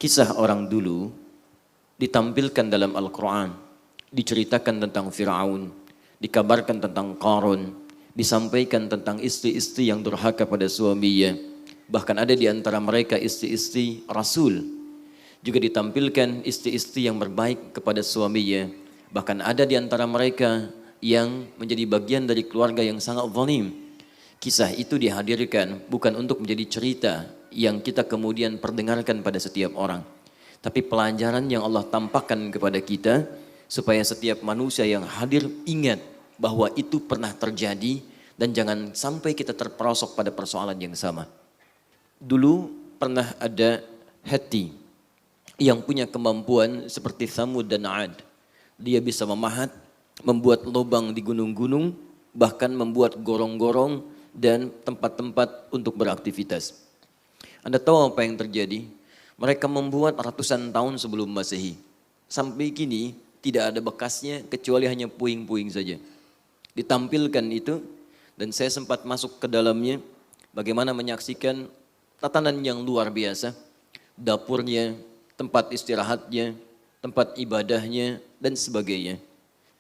Kisah orang dulu ditampilkan dalam Al-Quran, diceritakan tentang Fir'aun, dikabarkan tentang Qarun, disampaikan tentang istri-istri yang durhaka pada suaminya. Bahkan ada di antara mereka istri-istri Rasul. Juga ditampilkan istri-istri yang berbaik kepada suaminya. Bahkan ada di antara mereka yang menjadi bagian dari keluarga yang sangat zalim. Kisah itu dihadirkan bukan untuk menjadi cerita yang kita kemudian perdengarkan pada setiap orang, tapi pelajaran yang Allah tampakkan kepada kita supaya setiap manusia yang hadir ingat bahwa itu pernah terjadi dan jangan sampai kita terperosok pada persoalan yang sama. Dulu pernah ada hati yang punya kemampuan seperti Thamud dan Ad. Dia bisa memahat, membuat lubang di gunung-gunung, bahkan membuat gorong-gorong dan tempat-tempat untuk beraktivitas. Anda tahu apa yang terjadi? Mereka membuat ratusan tahun sebelum Masehi. Sampai kini tidak ada bekasnya kecuali hanya puing-puing saja. Ditampilkan itu dan saya sempat masuk ke dalamnya, bagaimana menyaksikan tatanan yang luar biasa. Dapurnya, tempat istirahatnya, tempat ibadahnya dan sebagainya.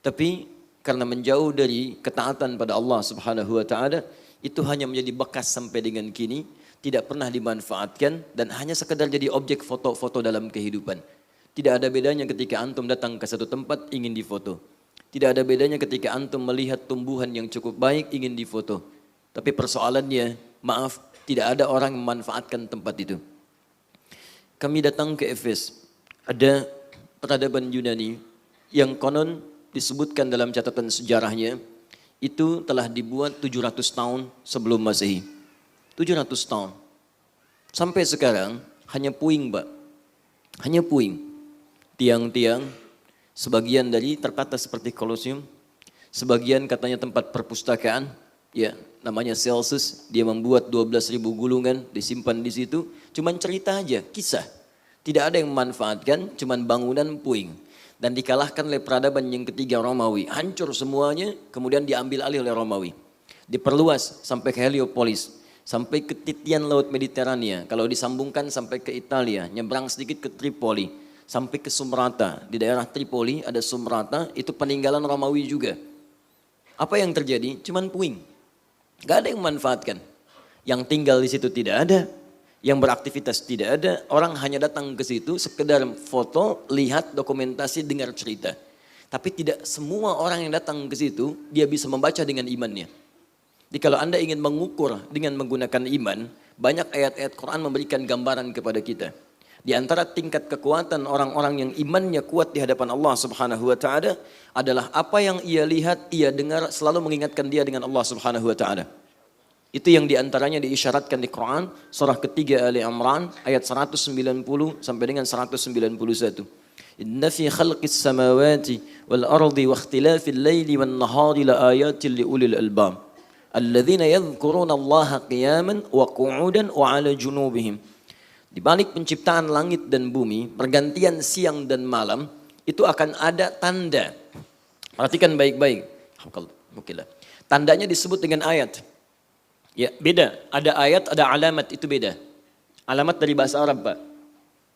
Tapi karena menjauh dari ketaatan pada Allah Subhanahu wa taala, itu hanya menjadi bekas sampai dengan kini, tidak pernah dimanfaatkan dan hanya sekedar jadi objek foto-foto dalam kehidupan. Tidak ada bedanya ketika antum datang ke satu tempat ingin difoto. Tidak ada bedanya ketika antum melihat tumbuhan yang cukup baik ingin difoto. Tapi persoalannya, maaf, tidak ada orang yang memanfaatkan tempat itu. Kami datang ke Efes, ada peradaban Yunani yang konon disebutkan dalam catatan sejarahnya, itu telah dibuat 700 tahun sebelum Masehi. 700 tahun. Sampai sekarang hanya puing, Pak. Hanya puing. Tiang-tiang, sebagian dari tertata seperti Kolosium, sebagian katanya tempat perpustakaan, ya namanya Celsus, dia membuat 12.000 gulungan, disimpan di situ, cuman cerita aja, kisah. Tidak ada yang memanfaatkan, cuman bangunan puing. Dan dikalahkan oleh peradaban yang ketiga Romawi. Hancur semuanya, kemudian diambil alih oleh Romawi. Diperluas sampai ke Heliopolis, sampai ke titian Laut Mediterania. Kalau disambungkan sampai ke Italia, nyebrang sedikit ke Tripoli, sampai ke Sumrata. Di daerah Tripoli ada Sumrata, itu peninggalan Romawi juga. Apa yang terjadi? Cuman puing. Gak ada yang memanfaatkan. Yang tinggal di situ tidak ada. Yang beraktivitas tidak ada, orang hanya datang ke situ sekedar foto, lihat dokumentasi, dengar cerita. Tapi tidak semua orang yang datang ke situ dia bisa membaca dengan imannya. Jadi kalau Anda ingin mengukur dengan menggunakan iman, banyak ayat-ayat Quran memberikan gambaran kepada kita. Di antara tingkat kekuatan orang-orang yang imannya kuat di hadapan Allah Subhanahu wa taala adalah apa yang ia lihat, ia dengar selalu mengingatkan dia dengan Allah Subhanahu wa taala. Itu yang diantaranya diisyaratkan di Quran, surah ketiga Ali Imran, ayat 190 sampai dengan 191. Inna fi khalqis samawati wal ardi wa ikhtilafil laili wan nahari la ayatin li ulil albab. Alladzina yadhkuruna Allaha qiyaman wa qu'udan wa 'ala junubihim. Di balik penciptaan langit dan bumi, pergantian siang dan malam, itu akan ada tanda. Perhatikan baik-baik. Tandanya disebut dengan ayat. Ya, beda. Ada ayat, ada alamat, itu beda. Alamat dari bahasa Arab, Pak.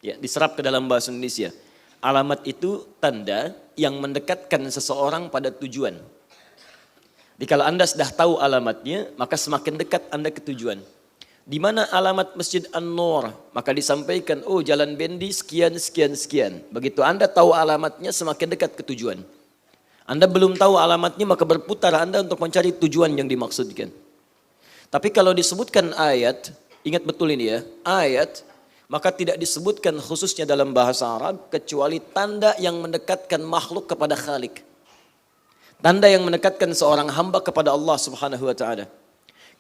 Ya, diserap ke dalam bahasa Indonesia. Alamat itu tanda yang mendekatkan seseorang pada tujuan. Jadi kalau Anda sudah tahu alamatnya, maka semakin dekat Anda ke tujuan. Di mana alamat Masjid An-Nur, maka disampaikan, oh Jalan Bendi sekian, sekian, sekian. Begitu Anda tahu alamatnya, semakin dekat ke tujuan. Anda belum tahu alamatnya, maka berputar Anda untuk mencari tujuan yang dimaksudkan. Tapi kalau disebutkan ayat, ingat betul ini ya, ayat, maka tidak disebutkan khususnya dalam bahasa Arab, kecuali tanda yang mendekatkan makhluk kepada Khalik. Tanda yang mendekatkan seorang hamba kepada Allah Subhanahu wa ta'ala.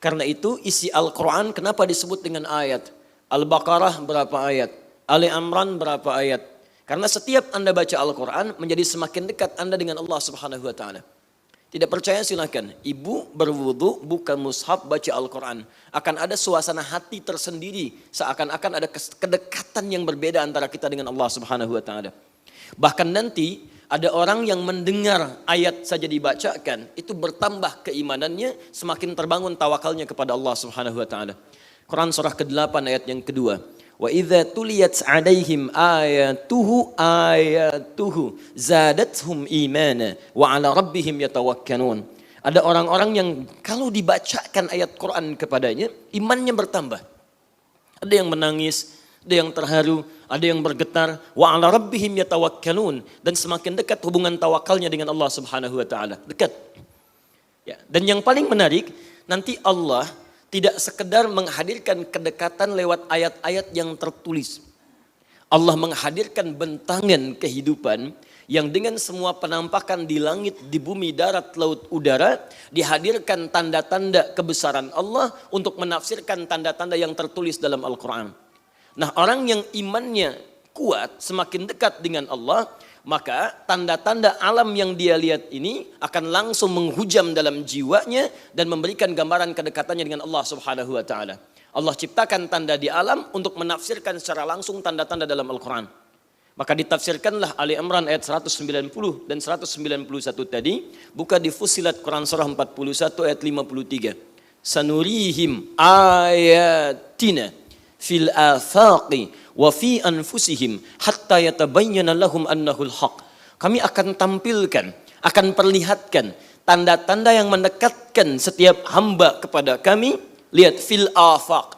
Karena itu isi Al-Quran kenapa disebut dengan ayat? Al-Baqarah berapa ayat? Ali Imran berapa ayat? Karena setiap Anda baca Al-Quran menjadi semakin dekat Anda dengan Allah Subhanahu wa ta'ala. Tidak percaya silakan. Ibu berwudu buka mushaf baca Al-Quran. Akan ada suasana hati tersendiri. Seakan-akan ada kedekatan yang berbeda antara kita dengan Allah Subhanahu wa ta'ala. Bahkan nanti ada orang yang mendengar ayat saja dibacakan. Itu bertambah keimanannya. Semakin terbangun tawakalnya kepada Allah Subhanahu wa ta'ala. Quran surah ke-8 ayat yang kedua. Wa idza tuliyat 'alaihim ayatuhu zadathum imana wa 'ala rabbihim yatawakkalun. Ada orang-orang yang kalau dibacakan ayat Quran kepadanya, imannya bertambah. Ada yang menangis, ada yang terharu, ada yang bergetar, wa 'ala rabbihim yatawakkalun, dan semakin dekat hubungan tawakalnya dengan Allah Subhanahu wa taala. Dekat. Ya, dan yang paling menarik, nanti Allah tidak sekedar menghadirkan kedekatan lewat ayat-ayat yang tertulis. Allah menghadirkan bentangan kehidupan yang dengan semua penampakan di langit, di bumi, darat, laut, udara, dihadirkan tanda-tanda kebesaran Allah untuk menafsirkan tanda-tanda yang tertulis dalam Al-Quran. Nah, orang yang imannya kuat, semakin dekat dengan Allah, maka tanda-tanda alam yang dia lihat ini akan langsung menghujam dalam jiwanya dan memberikan gambaran kedekatannya dengan Allah Subhanahu wa taala. Allah ciptakan tanda di alam untuk menafsirkan secara langsung tanda-tanda dalam Al-Quran. Maka ditafsirkanlah Ali Imran ayat 190 dan 191 tadi. Buka di Fussilat Quran surah 41 ayat 53. Sanurihim ayatina fil afaqi wa fi anfusihim hatta yatabayyana lahum annahul haq. Kami akan tampilkan, akan perlihatkan tanda-tanda yang mendekatkan setiap hamba kepada kami. Lihat fil afaq,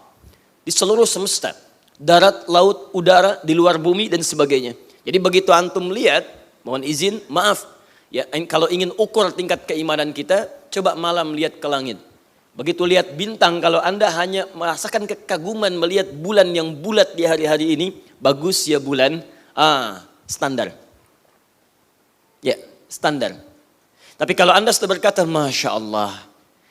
di seluruh semesta, darat, laut, udara, di luar bumi dan sebagainya. Jadi begitu antum lihat, mohon izin, maaf, ya, kalau ingin ukur tingkat keimanan kita, coba malam lihat ke langit. Begitu lihat bintang, kalau Anda hanya merasakan kekaguman melihat bulan yang bulat di hari-hari ini, bagus ya bulan, standar. Ya, standar. Tapi kalau Anda sudah berkata, Masya Allah,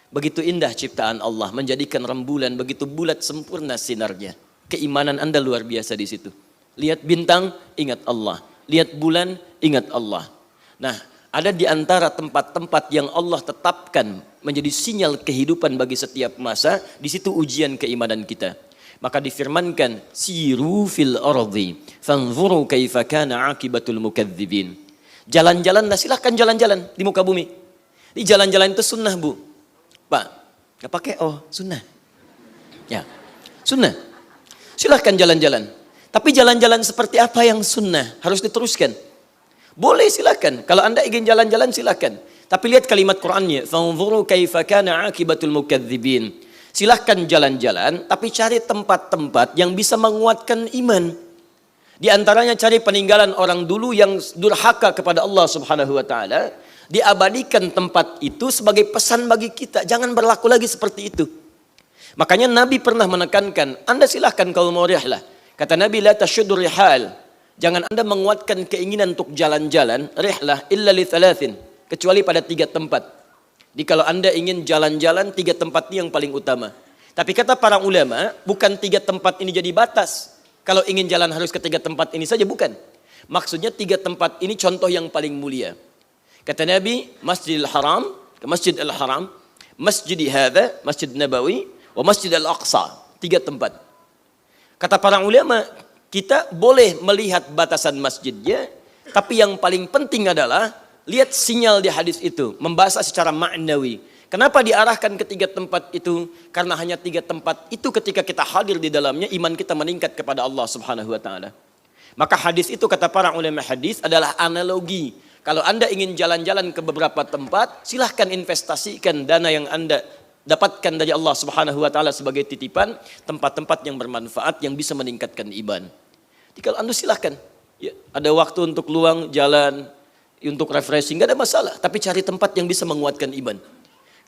begitu indah ciptaan Allah, menjadikan rembulan begitu bulat sempurna sinarnya. Keimanan Anda luar biasa di situ. Lihat bintang, ingat Allah. Lihat bulan, ingat Allah. Nah, ada di antara tempat-tempat yang Allah tetapkan menjadi sinyal kehidupan bagi setiap masa, di situ ujian keimanan kita. Maka difirmankan, siru fil ardi fanzuru kaifa kana akibatul mukadzibin. Jalan-jalanlah, silahkan jalan-jalan di muka bumi. Di jalan-jalan itu sunnah, Bu. Pak, gak pakai sunnah. Ya, sunnah. Silahkan jalan-jalan. Tapi jalan-jalan seperti apa yang sunnah? Harus diteruskan. Boleh silahkan. Kalau Anda ingin jalan-jalan silahkan. Tapi lihat kalimat Qur'annya. Fanzuru kaifa kana akibatul mukadzibin. Silahkan jalan-jalan, tapi cari tempat-tempat yang bisa menguatkan iman. Di antaranya cari peninggalan orang dulu yang durhaka kepada Allah Subhanahu wa taala. Diabadikan tempat itu sebagai pesan bagi kita. Jangan berlaku lagi seperti itu. Makanya Nabi pernah menekankan, Anda silahkan kalau mau rihlah. Kata Nabi, la tasyuddu rihal. Jangan Anda menguatkan keinginan untuk jalan-jalan, rihlah illa li thalathin. Kecuali pada 3 tempat. Jadi kalau Anda ingin jalan-jalan, 3 tempat ini yang paling utama. Tapi kata para ulama, bukan 3 tempat ini jadi batas. Kalau ingin jalan harus ke 3 tempat ini saja, bukan. Maksudnya 3 tempat ini contoh yang paling mulia. Kata Nabi, Masjidil Haram, Masjid Al-Haram, Masjid hadza, Masjid Nabawi, wa Masjid Al-Aqsa. 3 tempat. Kata para ulama, kita boleh melihat batasan masjidnya, tapi yang paling penting adalah lihat sinyal di hadis itu, membahas secara ma'nawi. Kenapa diarahkan ke 3 tempat itu? Karena hanya 3 tempat itu ketika kita hadir di dalamnya, iman kita meningkat kepada Allah Subhanahu wa taala. Maka hadis itu kata para ulama hadis adalah analogi. Kalau Anda ingin jalan-jalan ke beberapa tempat, silahkan investasikan dana yang Anda dapatkan dari Allah Subhanahu wa taala sebagai titipan, tempat-tempat yang bermanfaat yang bisa meningkatkan iman. Jadi kalau Anda silahkan, ya, ada waktu untuk luang jalan, untuk refreshing, gak ada masalah. Tapi cari tempat yang bisa menguatkan iman.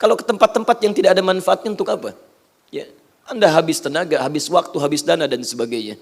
Kalau ke tempat-tempat yang tidak ada manfaatnya untuk apa? Ya, Anda habis tenaga, habis waktu, habis dana dan sebagainya.